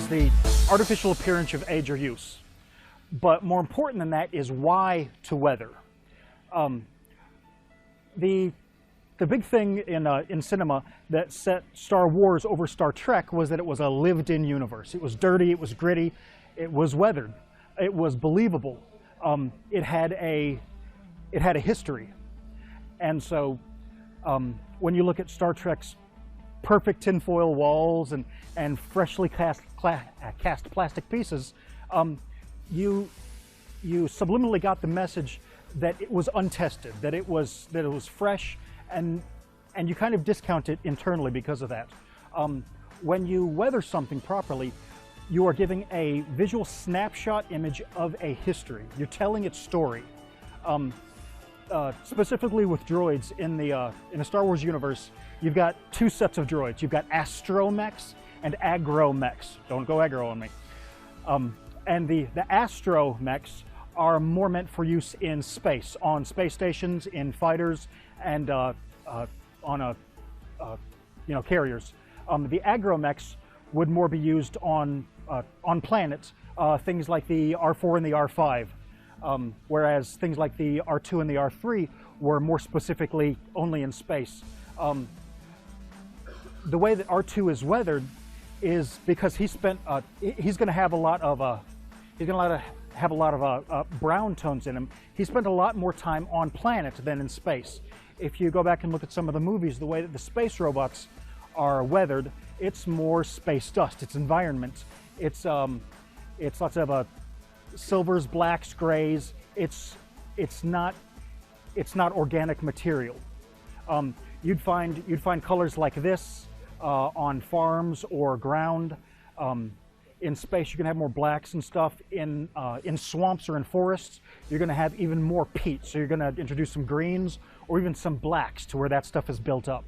is the artificial appearance of age or use. But more important than that is why to weather. The big thing in cinema that set Star Wars over Star Trek was that it was a lived-in universe. It was dirty, it was gritty, it was weathered, it was believable. It had a history. And so when you look at Star Trek's perfect tinfoil walls and freshly cast plastic pieces, you subliminally got the message that it was untested, that it was fresh, and you kind of discount it internally because of that. When you weather something properly, you are giving a visual snapshot image of a history. You're telling its story. Specifically with droids in the Star Wars universe, you've got two sets of droids. You've got Astromechs and Agromechs. Don't go aggro on me. And the Astromechs are more meant for use in space, on space stations, in fighters, and on carriers. The Agromechs would more be used on planets, things like the R4 and the R5. Whereas things like the R2 and the R3 were more specifically only in space. The way that R2 is weathered is because he's going to have a lot of brown tones in him. He spent a lot more time on planet than in space. If you go back and look at some of the movies, the way that the space robots are weathered, it's more space dust. It's environment. It's lots of silvers, blacks, grays. It's not organic material. You'd find colors like this on farms or ground. In space, you're gonna have more blacks and stuff. In swamps or in forests, you're gonna have even more peat. So you're gonna introduce some greens or even some blacks to where that stuff is built up.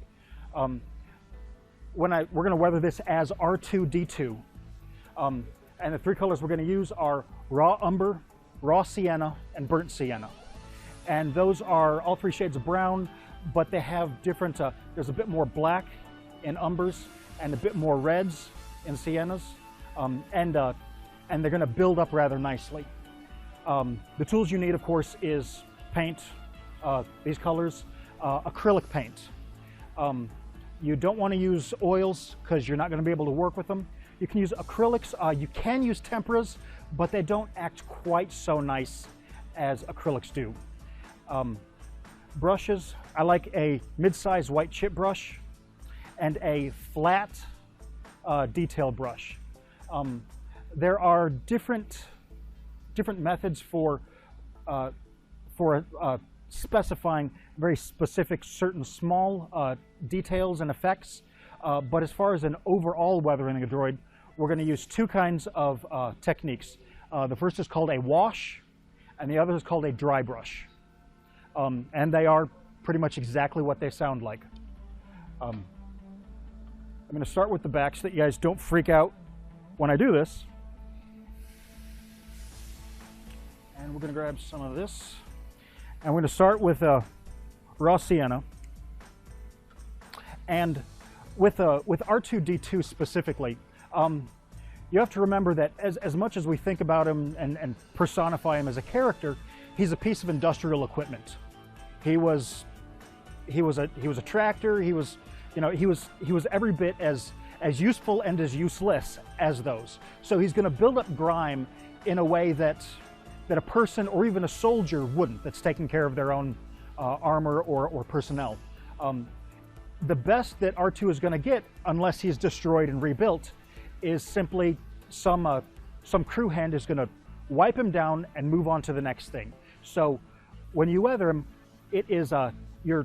We're gonna weather this as R2D2. And the three colors we're going to use are raw umber, raw sienna, and burnt sienna. And those are all three shades of brown, but they have different, there's a bit more black in umbers and a bit more reds in siennas. And they're going to build up rather nicely. The tools you need, of course, is paint, these colors, acrylic paint. You don't want to use oils because you're not going to be able to work with them. You can use acrylics. You can use temperas, but they don't act quite so nice as acrylics do. Brushes, I like a mid-size white chip brush and a flat detail brush. There are different methods for specifying very specific certain small details and effects, but as far as an overall weathering a droid, we're going to use two kinds of techniques. The first is called a wash, and the other is called a dry brush. And they are pretty much exactly what they sound like. I'm going to start with the back so that you guys don't freak out when I do this. And we're going to grab some of this. And we're going to start with raw sienna. And with R2D2 specifically, you have to remember that as much as we think about him and personify him as a character, he's a piece of industrial equipment. He was a tractor. He was every bit as useful and as useless as those. So he's going to build up grime in a way that a person or even a soldier wouldn't, that's taking care of their own armor or personnel. The best that R2 is going to get, unless he's destroyed and rebuilt, is simply some crew hand is going to wipe him down and move on to the next thing. So when you weather him, it is we're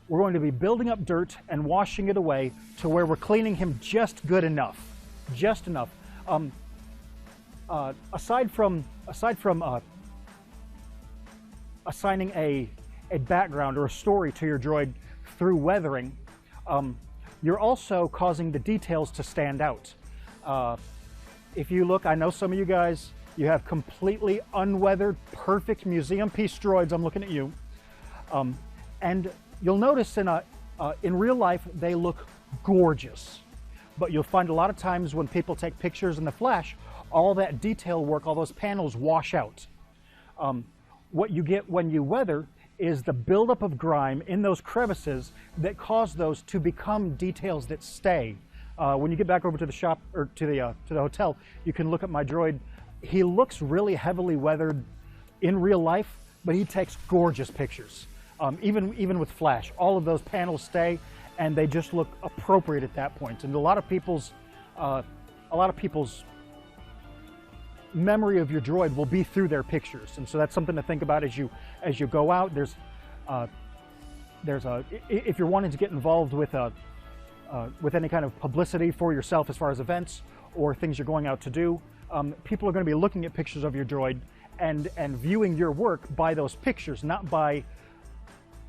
going to be building up dirt and washing it away to where we're cleaning him just good enough, just enough. Aside from assigning a background or a story to your droid through weathering, you're also causing the details to stand out. If you look, I know some of you guys, you have completely unweathered, perfect museum piece droids. I'm looking at you. And you'll notice in real life, they look gorgeous. but you'll find a lot of times when people take pictures in the flash, all that detail work, all those panels wash out. What you get when you weather is the buildup of grime in those crevices that cause those to become details that stay. When you get back over to the shop or to the hotel, you can look at my droid. He looks really heavily weathered in real life, but he takes gorgeous pictures. Even with flash, all of those panels stay, and they just look appropriate at that point. And a lot of people's memory of your droid will be through their pictures, and so that's something to think about as you go out. If you're wanting to get involved with any kind of publicity for yourself as far as events or things you're going out to do, people are going to be looking at pictures of your droid and viewing your work by those pictures, not by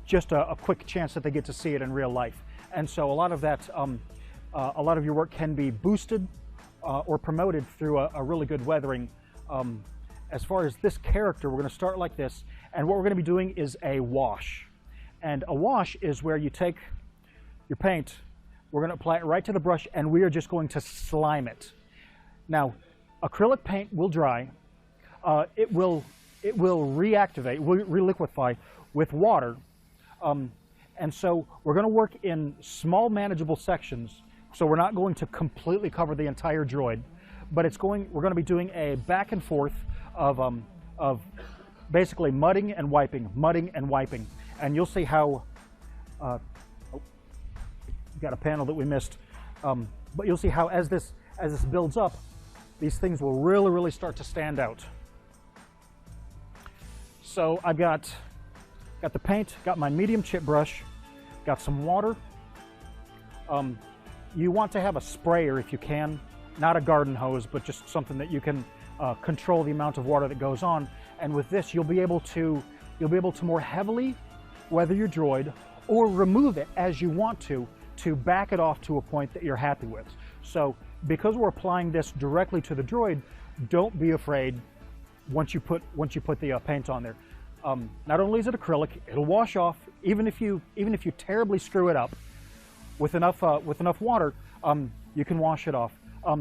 just a quick chance that they get to see it in real life. And so a lot of that, a lot of your work can be boosted or promoted through a really good weathering. As far as this character, we're going to start like this, and what we're going to be doing is a wash. And a wash is where you take your paint, we're going to apply it right to the brush, and we are just going to slime it. Now, acrylic paint will dry. It will reactivate, will reliquify with water. And so we're going to work in small manageable sections. So we're not going to completely cover the entire droid, but we're going to be doing a back and forth of basically mudding and wiping. And you'll see how, got a panel that we missed, but you'll see how as this builds up, these things will really start to stand out. So I've got the paint, got my medium chip brush, got some water. You want to have a sprayer if you can, not a garden hose, but just something that you can control the amount of water that goes on. And with this, you'll be able to more heavily weather your droid or remove it as you want to back it off to a point that you're happy with. So because we're applying this directly to the droid, don't be afraid once you put the paint on there. Not only is it acrylic, it'll wash off. Even if you terribly screw it up, with enough water, you can wash it off. I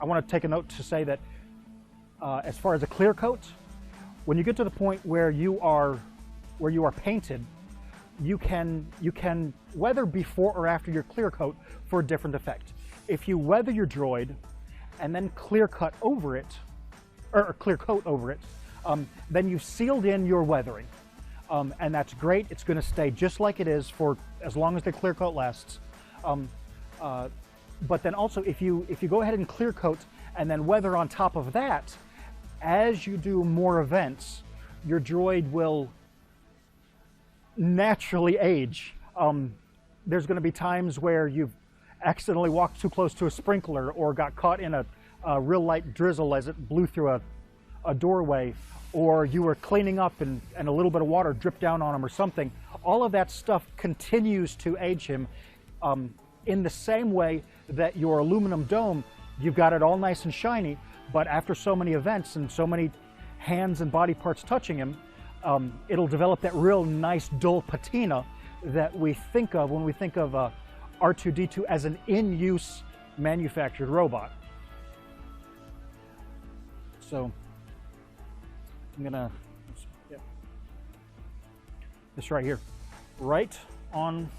want to take a note to say that as far as a clear coat, when you get to the point where you are painted, you can weather before or after your clear coat for a different effect. If you weather your droid and then clear coat over it, then you've sealed in your weathering. And that's great. It's going to stay just like it is for as long as the clear coat lasts. But then also, if you go ahead and clear coat and then weather on top of that, as you do more events, your droid will naturally age. There's going to be times where you've accidentally walked too close to a sprinkler or got caught in a real light drizzle as it blew through a doorway, or you were cleaning up and a little bit of water dripped down on him or something. All of that stuff continues to age him in the same way that your aluminum dome, you've got it all nice and shiny, but after so many events and so many hands and body parts touching him, it'll develop that real nice dull patina that we think of when we think of R2-D2 as an in-use manufactured robot. So I'm gonna, this right here, right on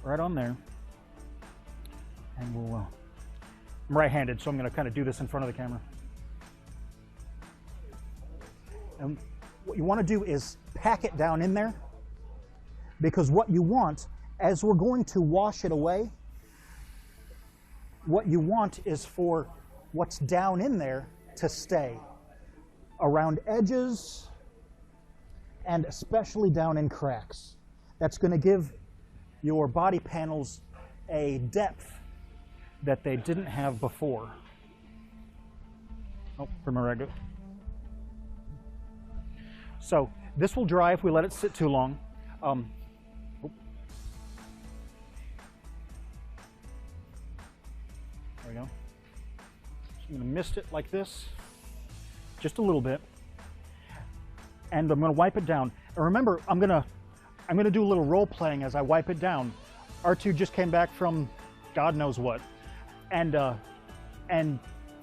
there, and we'll, I'm right-handed, so I'm gonna kind of do this in front of the camera. And what you want to do is pack it down in there, because what you want, as we're going to wash it away, what you want is for what's down in there to stay around edges and especially down in cracks. That's going to give your body panels a depth that they didn't have before. Oh, remember I go. So this will dry if we let it sit too long. There we go. So I'm going to mist it like this, just a little bit, and I'm going to wipe it down. And remember, I'm going to do a little role playing as I wipe it down. R2 just came back from God knows what, and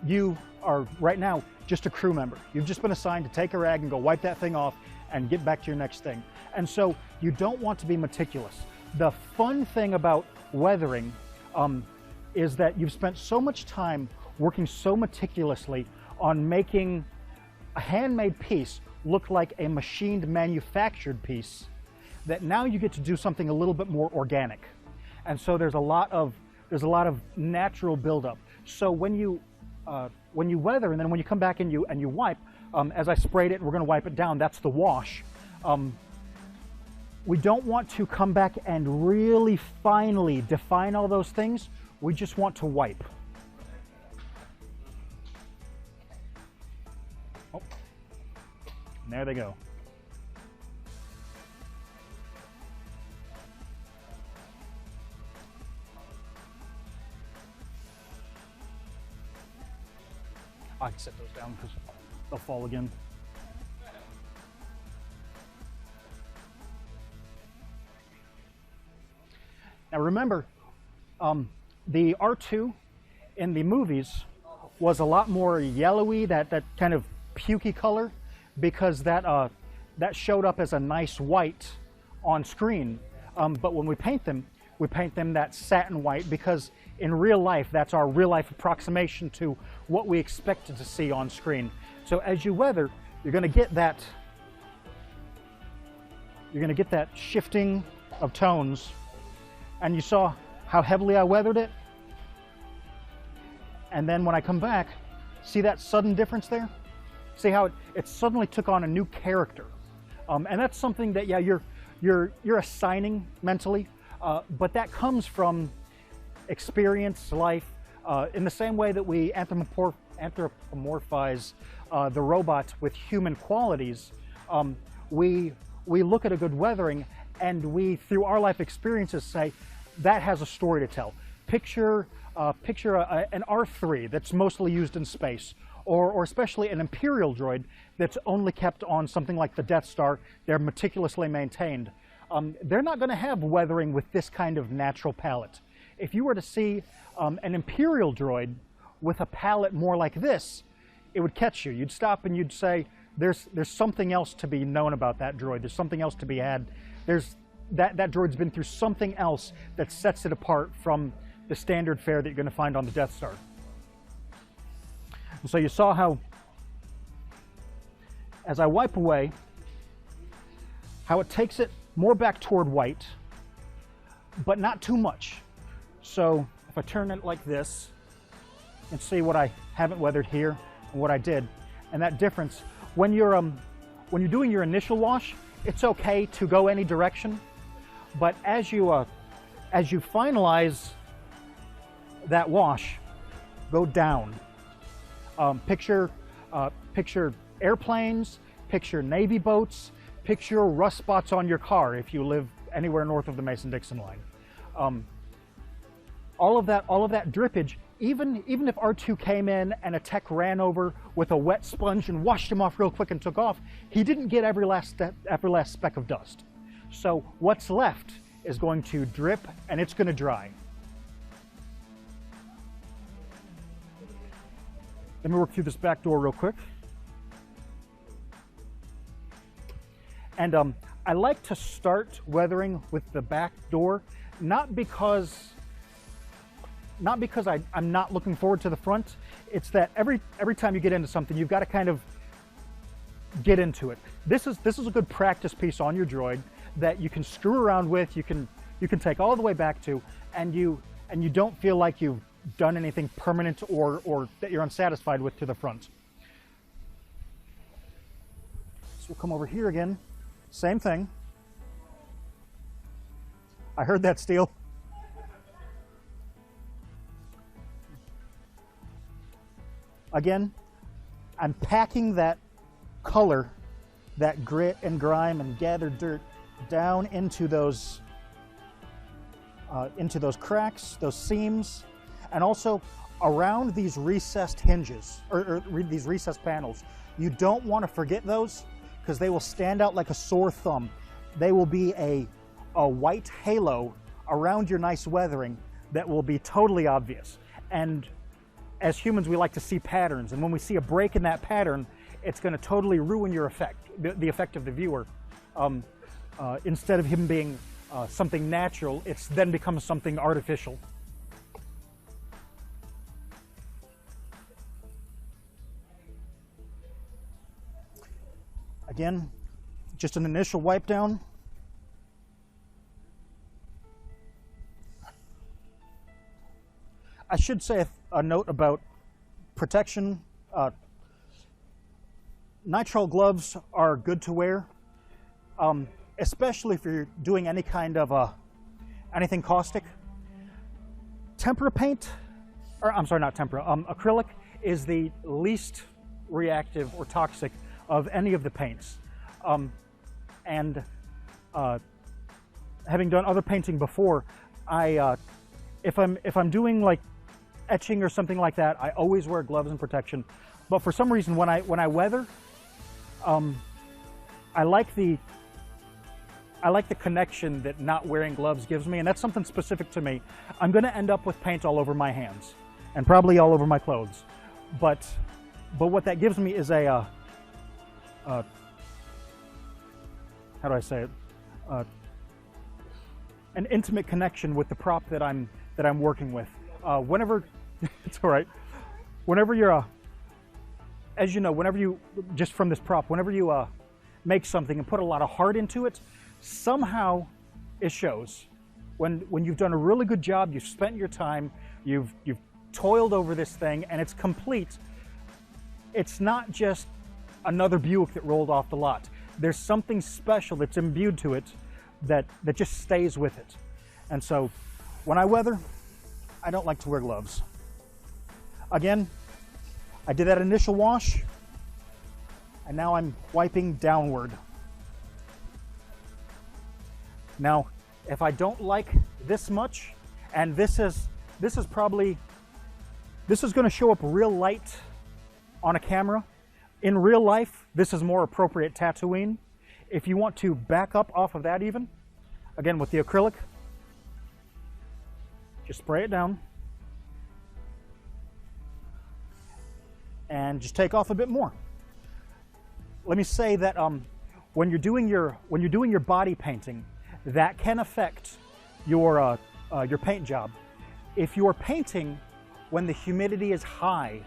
you are right now just a crew member. You've just been assigned to take a rag and go wipe that thing off and get back to your next thing. And so you don't want to be meticulous. The fun thing about weathering is that you've spent so much time working so meticulously on making a handmade piece look like a machined manufactured piece that now you get to do something a little bit more organic. And so there's a lot of natural buildup. So when you weather and then when you come back and you wipe, as I sprayed it and we're going to wipe it down, that's the wash. We don't want to come back and really finely define all those things. We just want to wipe. Oh, and there they go. I can set those down because they'll fall again. Now remember, the R2 in the movies was a lot more yellowy, that kind of pukey color, because that showed up as a nice white on screen. But when we paint them that satin white, because in real life, that's our real life approximation to what we expected to see on screen. So as you weather, you're going to get that shifting of tones. And you saw how heavily I weathered it. And then when I come back, see that sudden difference there? See how it suddenly took on a new character. And that's something that, yeah, you're assigning mentally, but that comes from experience, life, in the same way that we anthropomorphize the robot with human qualities. We look at a good weathering and we, through our life experiences, say, that has a story to tell. Picture an R3 that's mostly used in space, or especially an Imperial droid that's only kept on something like the Death Star. They're meticulously maintained. They're not going to have weathering with this kind of natural palette. If you were to see an Imperial droid with a palette more like this, it would catch you. You'd stop and you'd say, there's something else to be known about that droid. There's something else to be had. That droid's been through something else that sets it apart from the standard fare that you're going to find on the Death Star. And so you saw how, as I wipe away, how it takes it more back toward white, but not too much. So if I turn it like this and see what I haven't weathered here and what I did, and that difference, when you're doing your initial wash, it's okay to go any direction, but as you finalize that wash, go down. Picture airplanes, picture Navy boats, picture rust spots on your car if you live anywhere north of the Mason-Dixon line. All of that drippage, even if R2 came in and a tech ran over with a wet sponge and washed him off real quick and took off, he didn't get every last speck of dust. So what's left is going to drip and it's going to dry. Let me work through this back door real quick. And I like to start weathering with the back door, not because I'm not looking forward to the front. It's that every time you get into something, you've got to kind of get into it. This is a good practice piece on your droid that you can screw around with, you can take all the way back to, and you don't feel like you've done anything permanent or that you're unsatisfied with to the front. So we'll come over here again, same thing. I heard that, Steel. Again, I'm packing that color, that grit and grime and gathered dirt down into those cracks, those seams, and also around these recessed hinges, or these recessed panels. You don't want to forget those because they will stand out like a sore thumb. They will be a white halo around your nice weathering that will be totally obvious. And as humans, we like to see patterns, and when we see a break in that pattern, it's going to totally ruin your effect, the effect of the viewer. Instead of him being something natural, it's then becomes something artificial. Again, just an initial wipe down. I should say a note about protection. Nitrile gloves are good to wear, especially if you're doing any kind of anything caustic. Tempera paint, or I'm sorry, not tempera, acrylic is the least reactive or toxic of any of the paints. Having done other painting before, if I'm doing like etching or something like that, I always wear gloves and protection. But for some reason, when I weather, I like the connection that not wearing gloves gives me, and that's something specific to me. I'm going to end up with paint all over my hands, and probably all over my clothes. But what that gives me is a how do I say it? An intimate connection with the prop that I'm working with. Whenever it's all right. Whenever you're as you know, whenever you just from this prop, whenever you make something and put a lot of heart into it, somehow it shows. When you've done a really good job, you've spent your time, you've toiled over this thing, and it's complete. It's not just another Buick that rolled off the lot. There's something special that's imbued to it that just stays with it. And so when I weather, I don't like to wear gloves. Again, I did that initial wash, and now I'm wiping downward. Now, if I don't like this much, and this is going to show up real light on a camera. In real life, this is more appropriate Tatooine. If you want to back up off of that even, again with the acrylic, just spray it down. And just take off a bit more. Let me say that when you're doing your body painting, that can affect your paint job. If you're painting when the humidity is high,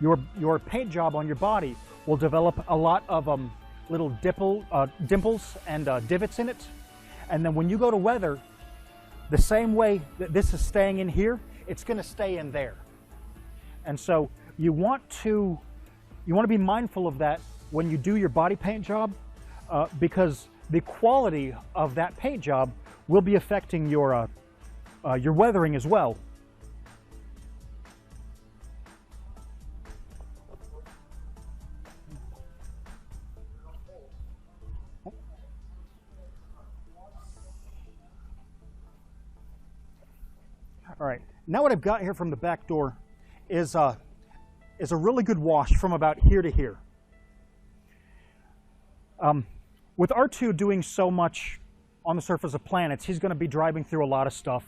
your paint job on your body will develop a lot of little dimples and divots in it. And then when you go to weather, the same way that this is staying in here, it's going to stay in there. And so you want to be mindful of that when you do your body paint job, because the quality of that paint job will be affecting your weathering as well. All right, now what I've got here from the back door is a really good wash from about here to here. With R2 doing so much on the surface of planets, he's going to be driving through a lot of stuff,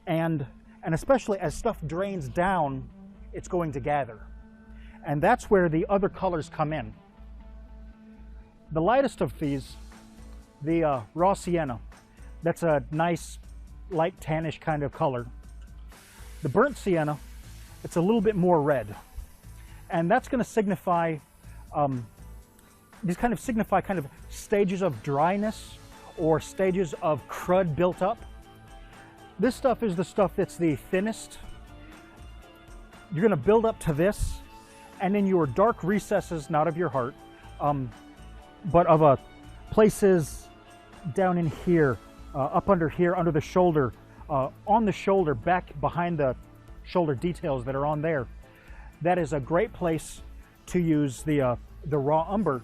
and especially as stuff drains down, it's going to gather, and that's where the other colors come in. The lightest of these, the raw sienna, that's a nice light tannish kind of color. The burnt sienna, it's a little bit more red, and that's going to signify these kind of stages of dryness or stages of crud built up. This stuff is the stuff that's the thinnest. You're going to build up to this, and in your dark recesses, not of your heart, but of places down in here, up under here, under the shoulder, on the shoulder, back behind the shoulder details that are on there. That is a great place to use the raw umber,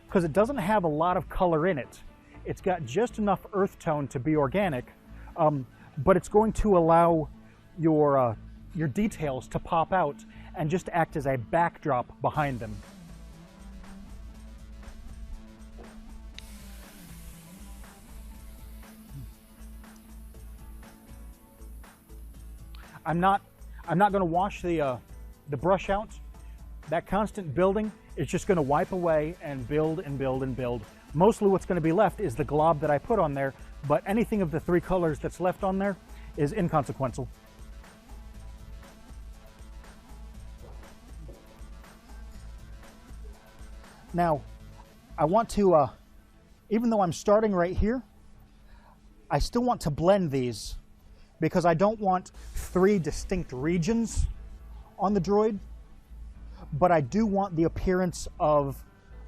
because it doesn't have a lot of color in it. It's got just enough earth tone to be organic, but it's going to allow your details to pop out and just act as a backdrop behind them. I'm not going to wash the brush out. That constant building is just going to wipe away and build and build and build. Mostly what's going to be left is the glob that I put on there, but anything of the 3 colors that's left on there is inconsequential. Now, I want to, even though I'm starting right here, I still want to blend these because I don't want 3 distinct regions on the droid, but I do want the appearance of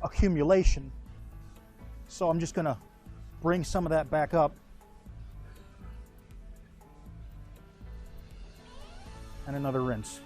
accumulation. So I'm just going to bring some of that back up. And another rinse.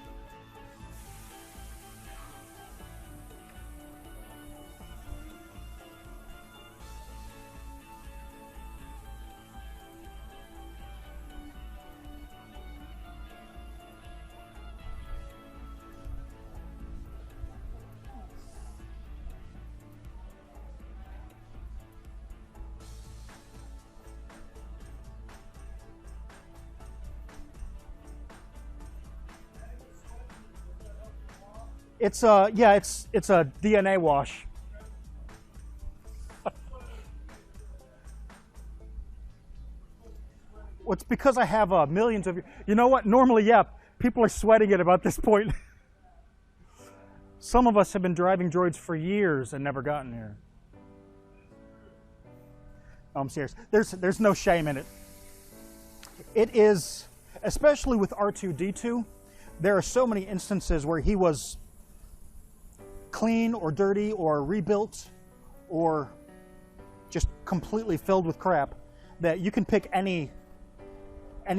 It's a DNA wash. Well, it's because I have millions of. You know what? Normally, yeah, people are sweating it about this point. Some of us have been driving droids for years and never gotten here. No, I'm serious. There's no shame in it. It is, especially with R2-D2, there are so many instances where he was clean or dirty or rebuilt or just completely filled with crap that you can pick any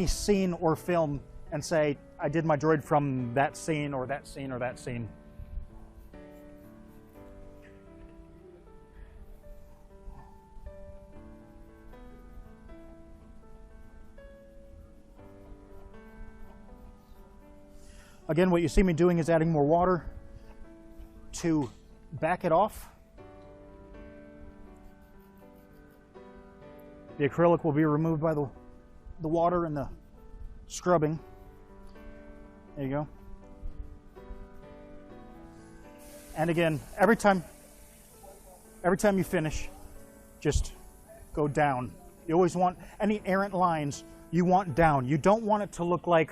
scene or film and say, I did my droid from that scene or that scene or that scene. Again, what you see me doing is adding more water to back it off. The acrylic will be removed by the water and the scrubbing. There you go. And again, every time you finish, just go down. You always want any errant lines, you want down. You don't want it to look like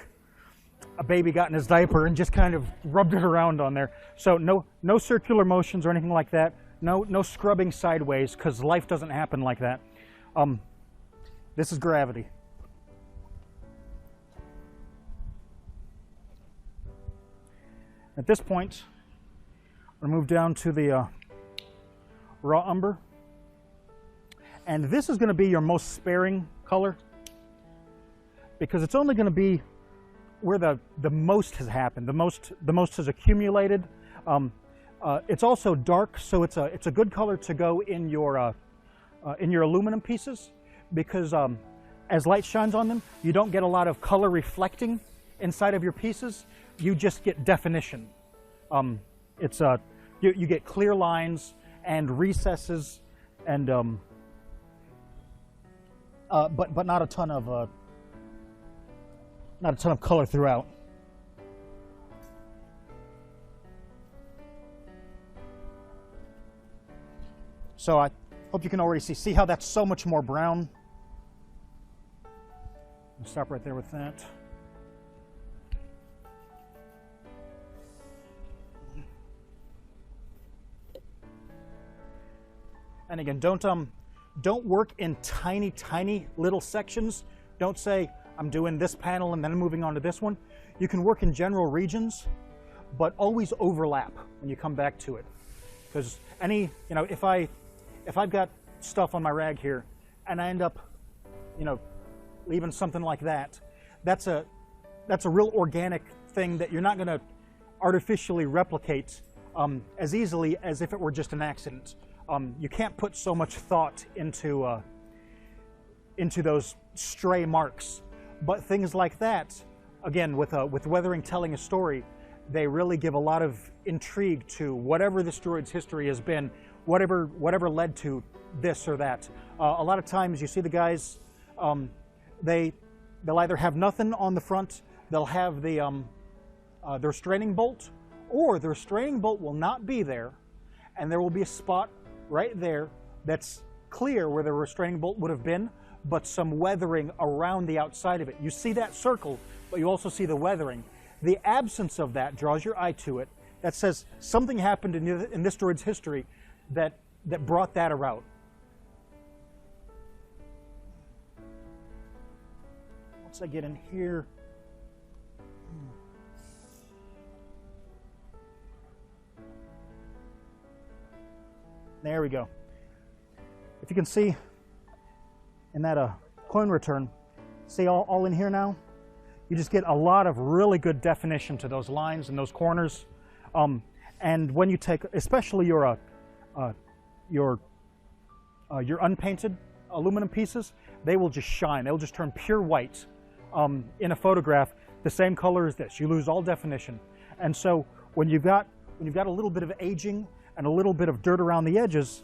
a baby got in his diaper and just kind of rubbed it around on there. So no circular motions or anything like that. No scrubbing sideways, because life doesn't happen like that. This is gravity. At this point, I'm going to move down to the raw umber. And this is going to be your most sparing color, because it's only going to be where the most has happened, the most has accumulated. It's also dark, so it's a good color to go in your aluminum pieces, because as light shines on them, you don't get a lot of color reflecting inside of your pieces. You just get definition. You get clear lines and recesses, and but not a ton of color throughout. So I hope you can already see how that's so much more brown. I'll stop right there with that. And again, don't work in tiny little sections. Don't say, I'm doing this panel and then I'm moving on to this one. You can work in general regions, but always overlap when you come back to it. Because if I've got stuff on my rag here and I end up, leaving something like that, that's a real organic thing that you're not going to artificially replicate as easily as if it were just an accident. You can't put so much thought into those stray marks. But things like that, again, with weathering telling a story, they really give a lot of intrigue to whatever this droid's history has been, whatever led to this or that. A lot of times you see the guys, they'll either have nothing on the front, they'll have the restraining bolt, or the restraining bolt will not be there, and there will be a spot right there that's clear where the restraining bolt would have been, but some weathering around the outside of it. You see that circle, but you also see the weathering. The absence of that draws your eye to it. That says something happened in this droid's history that brought that about. Once I get in here, there we go. If you can see in that coin return, see all in here now? You just get a lot of really good definition to those lines and those corners. And when you take, especially your unpainted aluminum pieces, they will just shine. They'll just turn pure white. In a photograph, the same color as this. You lose all definition. And so when you've got a little bit of aging and a little bit of dirt around the edges,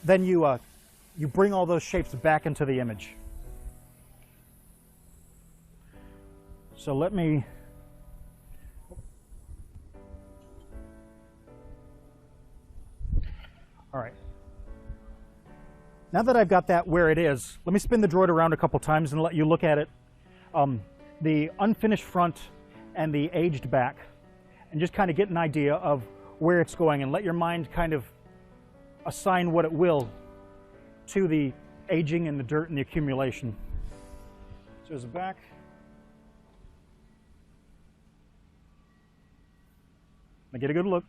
then you bring all those shapes back into the image. So let me, all right. Now that I've got that where it is, let me spin the droid around a couple times and let you look at it. The unfinished front and the aged back, and just kind of get an idea of where it's going, and let your mind kind of assign what it will to the aging and the dirt and the accumulation. So there's the back. Now get a good look.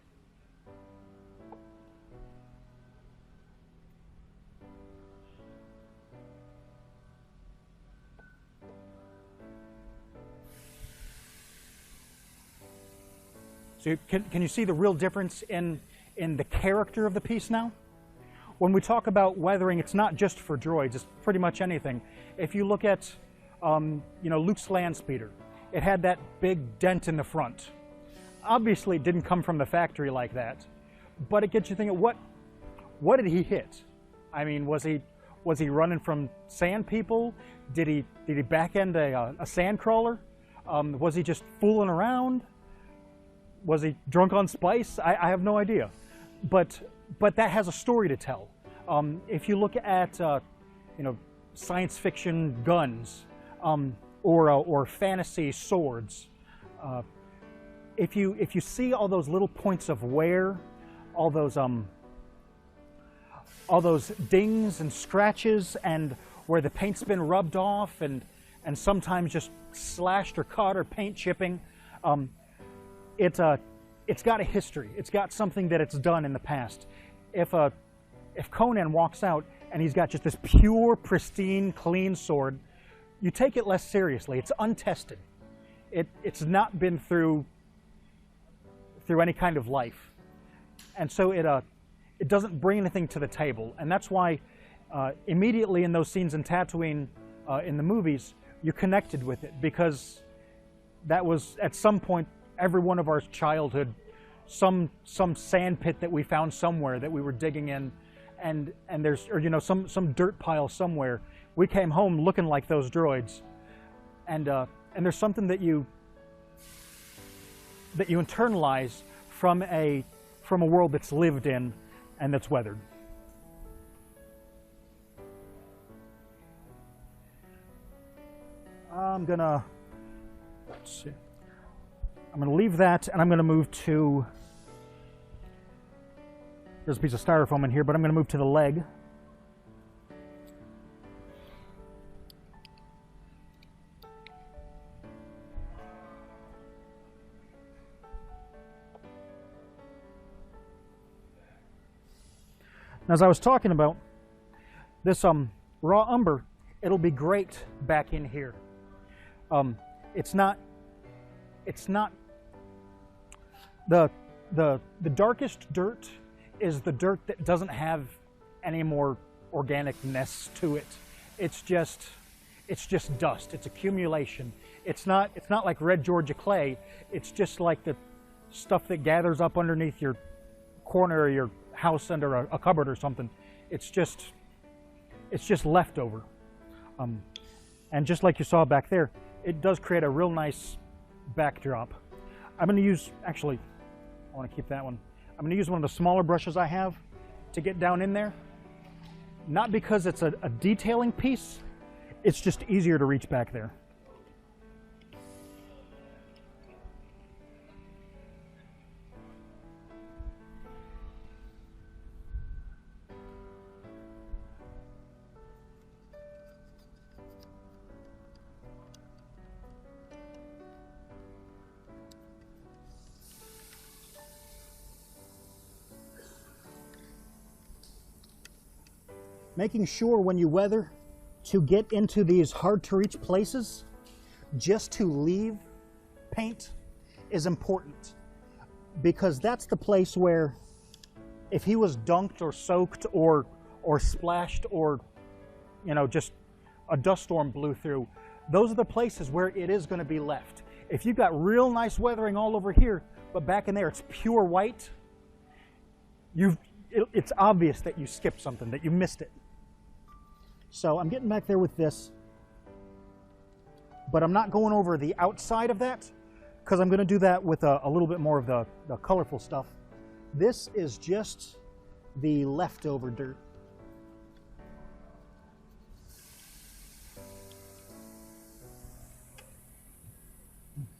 So can you see the real difference in the character of the piece now? When we talk about weathering, it's not just for droids, it's pretty much anything. If you look at Luke's land speeder, it had that big dent in the front. Obviously it didn't come from the factory like that, but it gets you thinking, what did he hit? I mean, was he running from sand people? Did he back end a sand crawler? Was he just fooling around? Was he drunk on spice? I have no idea, but that has a story to tell. If you look at science fiction guns or fantasy swords, if you see all those little points of wear, all those dings and scratches, and where the paint's been rubbed off, and sometimes just slashed or cut or paint chipping. It's got a history. It's got something that it's done in the past. If Conan walks out and he's got just this pure, pristine, clean sword, you take it less seriously. It's untested. It's not been through any kind of life, and so it doesn't bring anything to the table. And that's why immediately in those scenes in Tatooine in the movies, you're connected with it, because that was at some point every one of our childhood, some sand pit that we found somewhere that we were digging in, and there's, or some dirt pile somewhere. We came home looking like those droids, and there's something that you internalize from a world that's lived in and that's weathered. Let's see. I'm going to leave that, and I'm going to move to, there's a piece of styrofoam in here, but I'm going to move to the leg. Now, as I was talking about, this raw umber, it'll be great back in here. It's not the darkest dirt is the dirt that doesn't have any more organicness to it. It's just dust. It's accumulation. It's not like red Georgia clay. It's just like the stuff that gathers up underneath your corner of your house under a cupboard or something. It's just leftover. And just like you saw back there, it does create a real nice backdrop. I'm going to use, actually, I want to keep that one. I'm going to use one of the smaller brushes I have to get down in there. Not because it's a detailing piece, it's just easier to reach back there. Making sure when you weather to get into these hard to reach places, just to leave paint is important, because that's the place where if he was dunked or soaked or splashed, or just a dust storm blew through, those are the places where it is going to be left. If you've got real nice weathering all over here, but back in there it's pure white, it's obvious that you skipped something, that you missed it. So I'm getting back there with this, but I'm not going over the outside of that, because I'm going to do that with a little bit more of the colorful stuff. This is just the leftover dirt.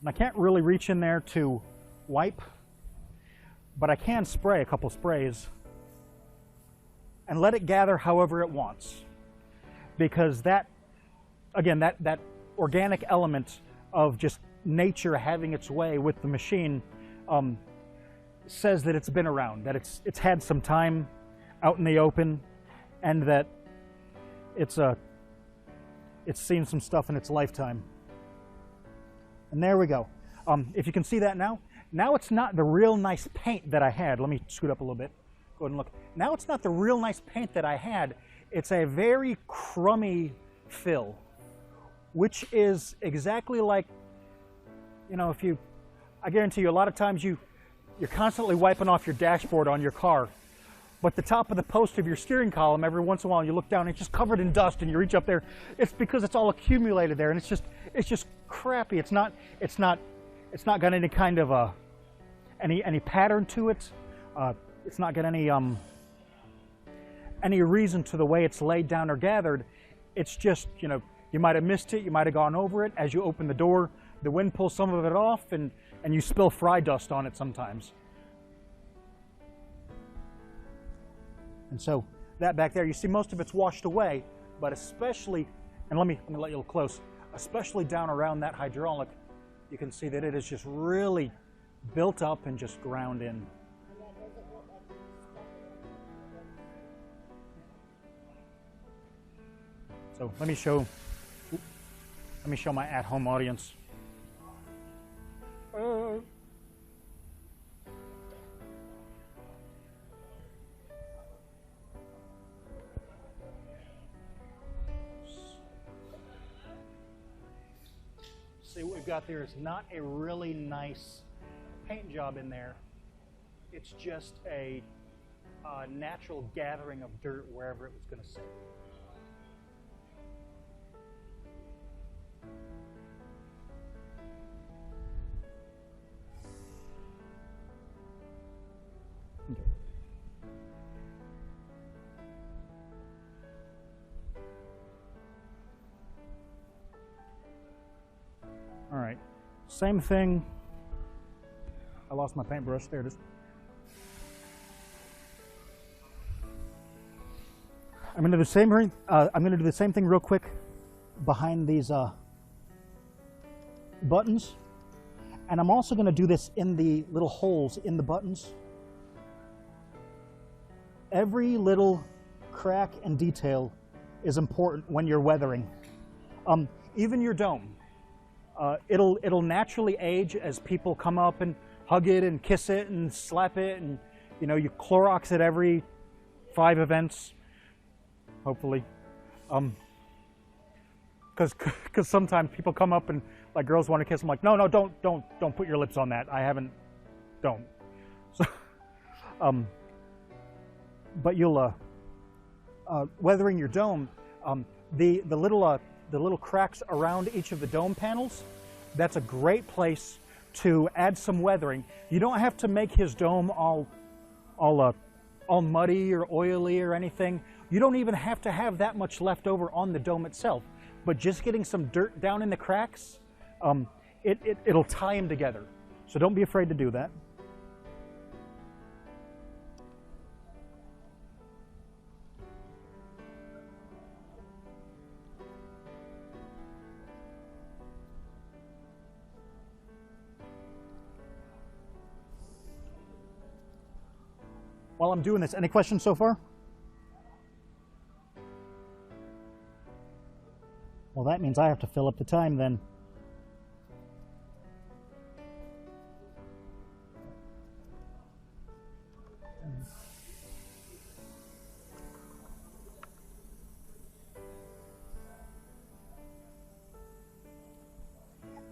I can't really reach in there to wipe, but I can spray a couple sprays and let it gather however it wants. Because that, again, that organic element of just nature having its way with the machine says that it's been around, that it's had some time out in the open, and that it's seen some stuff in its lifetime. And there we go. If you can see that now it's not the real nice paint that I had. Let me scoot up a little bit. Go ahead and look. Now it's not the real nice paint that I had. It's a very crummy fill, which is exactly like, I guarantee you a lot of times you're constantly wiping off your dashboard on your car, but the top of the post of your steering column, every once in a while you look down and it's just covered in dust, and you reach up there, it's because it's all accumulated there, and it's just crappy. It's not got any kind of any pattern to it. It's not got any reason to the way it's laid down or gathered. It's just, you might have missed it, you might have gone over it. As you open the door, the wind pulls some of it off, and you spill fry dust on it sometimes. And so that back there, you see most of it's washed away, but especially, and let me let you look close, especially down around that hydraulic, you can see that it is just really built up and just ground in. So let me show my at-home audience. See, what we've got there is not a really nice paint job in there. It's just a natural gathering of dirt wherever it was going to sit. All right, same thing. I lost my paintbrush. There it is. I'm going to do the same thing real quick behind these buttons, and I'm also going to do this in the little holes in the buttons. Every little crack and detail is important when you're weathering. Even your dome. It'll naturally age as people come up and hug it and kiss it and slap it, and you Clorox it every 5 events, hopefully, because sometimes people come up and like girls want to kiss. I'm like, no, don't put your lips on that. Don't. So, but you'll weathering your dome. The little the little cracks around each of the dome panels, that's a great place to add some weathering. You don't have to make his dome all muddy or oily or anything. You don't even have to have that much left over on the dome itself. But just getting some dirt down in the cracks, it'll tie them together. So don't be afraid to do that. While I'm doing this, any questions so far? Well, that means I have to fill up the time then.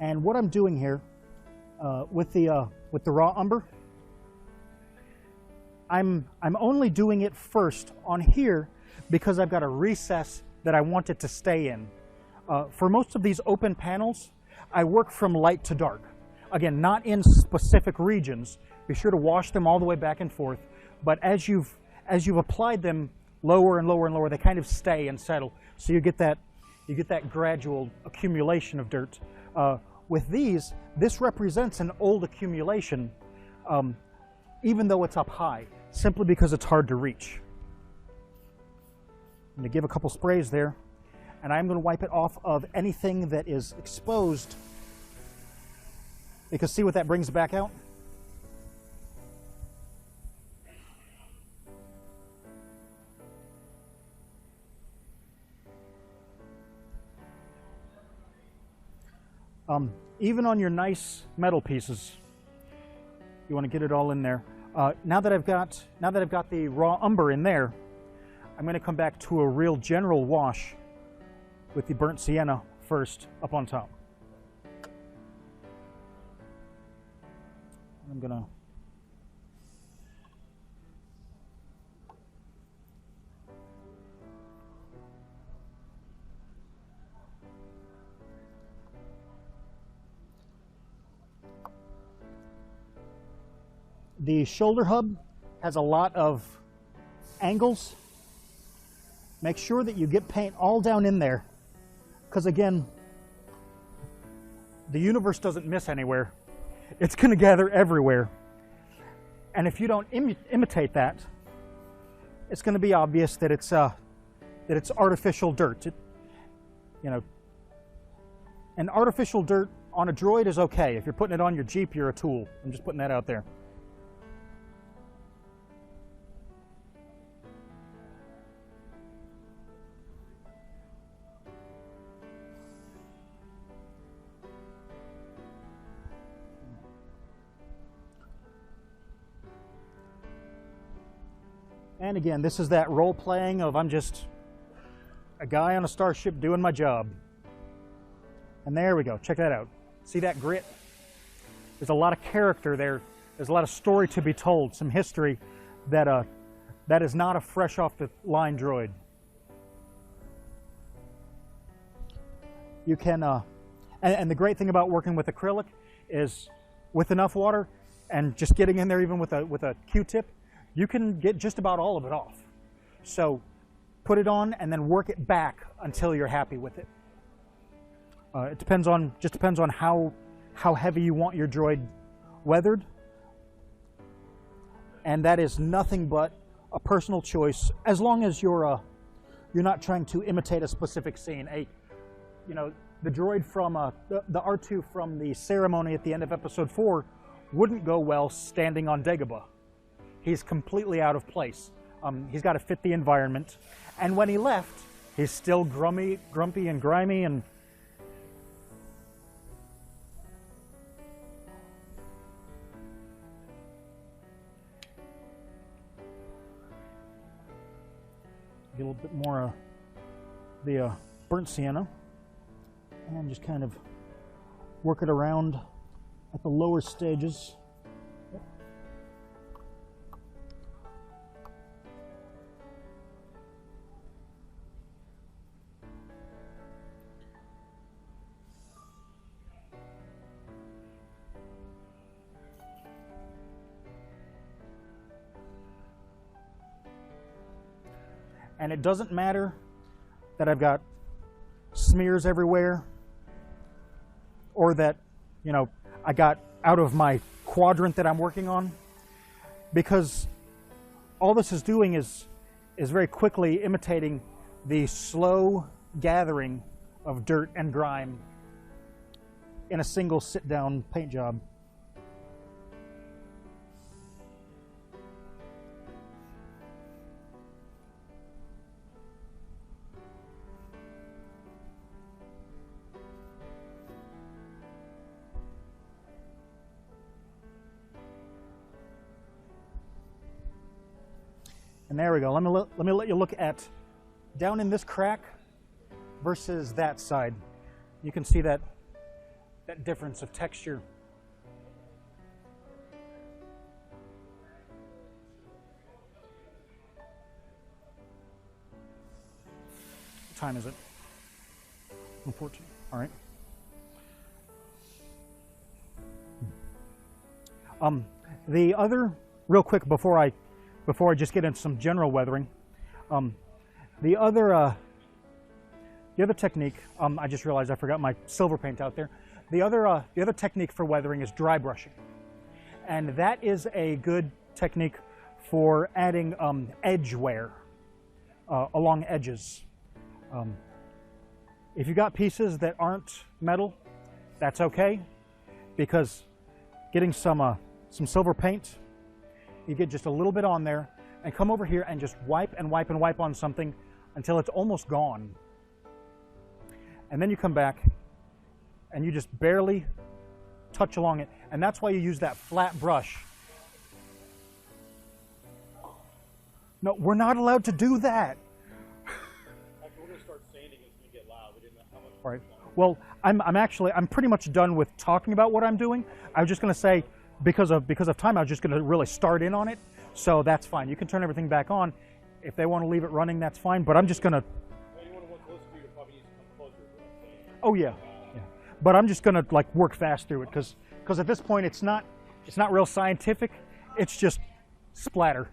And what I'm doing here with the raw umber, I'm only doing it first on here because I've got a recess that I want it to stay in. For most of these open panels, I work from light to dark. Again, not in specific regions. Be sure to wash them all the way back and forth. But as you've applied them lower and lower and lower, they kind of stay and settle. So you get that gradual accumulation of dirt. With these, this represents an old accumulation, even though it's up high, simply because it's hard to reach. I'm going to give a couple sprays there, and I'm going to wipe it off of anything that is exposed, because see what that brings back out? Even on your nice metal pieces, you want to get it all in there. Now that I've got the raw umber in there, I'm going to come back to a real general wash with the burnt sienna first up on top. I'm going to the shoulder hub has a lot of angles. Make sure that you get paint all down in there, because again, the universe doesn't miss anywhere. It's going to gather everywhere. And if you don't imitate that, it's going to be obvious that it's artificial dirt. And artificial dirt on a droid is okay. If you're putting it on your Jeep, you're a tool. I'm just putting that out there. And again, this is that role playing of I'm just a guy on a starship doing my job. And there we go, check that out. See that grit? There's a lot of character there. There's a lot of story to be told, some history that is not a fresh off the line droid. You can, and the great thing about working with acrylic is with enough water and just getting in there even with a Q-tip, you can get just about all of it off. So put it on and then work it back until you're happy with it. It just depends on how heavy you want your droid weathered. And that is nothing but a personal choice, as long as you're not trying to imitate a specific scene. The droid from the R2 from the ceremony at the end of Episode 4 wouldn't go well standing on Dagobah. He's completely out of place. He's got to fit the environment. And when he left, he's still grumpy and grimy and get a little bit more of the burnt sienna and just kind of work it around at the lower stages. And it doesn't matter that I've got smears everywhere, or that, you know, I got out of my quadrant that I'm working on, because all this is doing is very quickly imitating the slow gathering of dirt and grime in a single sit-down paint job. And there we go. Let me let you look at down in this crack versus that side. You can see that difference of texture. What time is it? 1:14. All right. The other, real quick before I just get into some general weathering, the other technique, I just realized I forgot my silver paint out there. The other technique for weathering is dry brushing, and that is a good technique for adding edge wear along edges. If you got pieces that aren't metal, that's okay, because getting some silver paint, you get just a little bit on there, and come over here and just wipe and wipe and wipe on something until it's almost gone. And then you come back and you just barely touch along it, and that's why you use that flat brush. No, we're not allowed to do that. We're going to start sanding, it's going to get loud. We didn't know how much. Right. Well, I'm pretty much done with talking about what I'm doing. I was just going to say, because of time, I was just going to really start in on it. So that's fine. You can turn everything back on. If they want to leave it running, that's fine. But I'm just going to. Well, you want to work closer to you, probably need to come closer. Oh yeah. Yeah. But I'm just going to like work fast through it, because at this point it's not real scientific. It's just splatter.